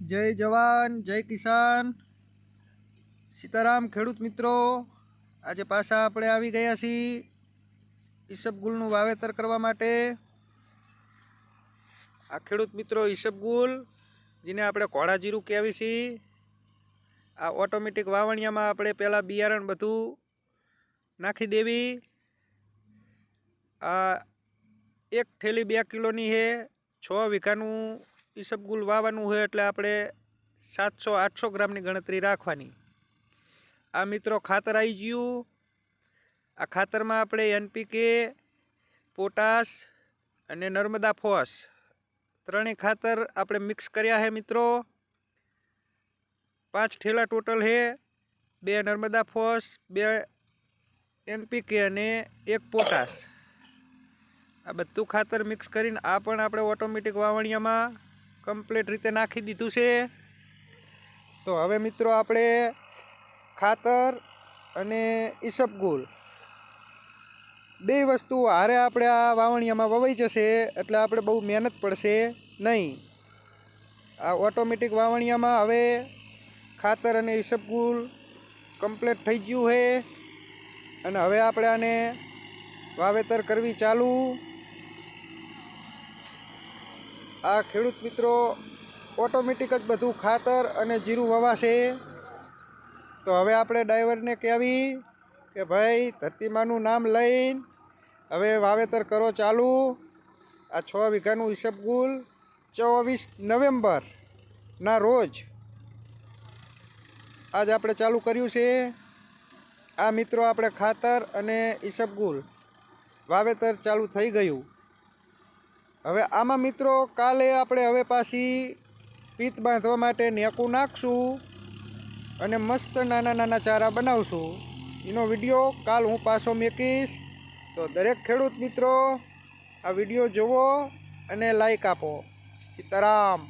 जय जवान जय किसान। सीताराम खेडूत मित्रों, आज पाछा આપણે આવી ગયા છીએ ઈસબગુલનું વાવેતર કરવા માટે। આ ખેડૂત મિત્રો ઈસબગુલ જેને આપણે કોળા જીરું કહેવી છીએ, આ ઓટોમેટિક વાવણિયામાં આપણે પહેલાં બિયારણ બધું નાખી દેવી। આ એક થેલી 2 કિલોની છે। 6 વીઘાનું ઈસબગુલ વાવવાનું હોય એટલે આપણે 700-800 ગ્રામની ગણતરી રાખવાની। આ મિત્રો ખાતર આવી ગયું। આ ખાતરમાં આપણે એનપીકે, પોટાશ અને નર્મદા ફોસ ત્રણેય ખાતર આપણે મિક્સ કર્યા છે મિત્રો। 5 થેલા ટોટલ છે। 2 નર્મદા ફોસ, 2 એનપીકે અને 1 પોટાશ। આ બધું ખાતર મિક્સ કરીને આ પણ આપણે ઓટોમેટિક વાવણિયામાં કમ્પ્લીટ રીતે નાખી દીધું છે। તો હવે મિત્રો આપણે ખાતર અને ઈસબગુલ બે વસ્તુ હારે આપણે આ વાવણિયામાં વવાઈ જશે એટલે આપણે બહુ મહેનત પડશે નહીં। આ ઓટોમેટિક વાવણિયામાં હવે ખાતર અને ઈસબગુલ કમ્પ્લીટ થઈ ગયું છે અને હવે આપણે આને વાવેતર કરવી ચાલુ। આ ખેડૂત મિત્રો ઓટોમેટિક જ બધું ખાતર અને જીરું વવાશે। તો હવે આપણે ડ્રાઈવરને કહેવી કે ભાઈ ધરતીમાનું નામ લઈને હવે વાવેતર કરો ચાલુ। આ 6 વીઘાનું ઈસબગુલ 24 નવેમ્બરના રોજ આજ આપણે ચાલુ કર્યું છે। આ મિત્રો આપણે ખાતર અને ઈસબગુલ વાવેતર ચાલુ થઈ ગયું। હવે આમાં મિત્રો કાલે આપણે હવે પાછી પીત બાંધવા માટે નેકું નાખશું અને મસ્ત નાના નાના ચારા બનાવશું। એનો વિડીયો કાલ હું પાછો મૂકીશ। તો દરેક ખેડૂત મિત્રો આ વિડીયો જુઓ અને લાઈક આપો। સીતારામ।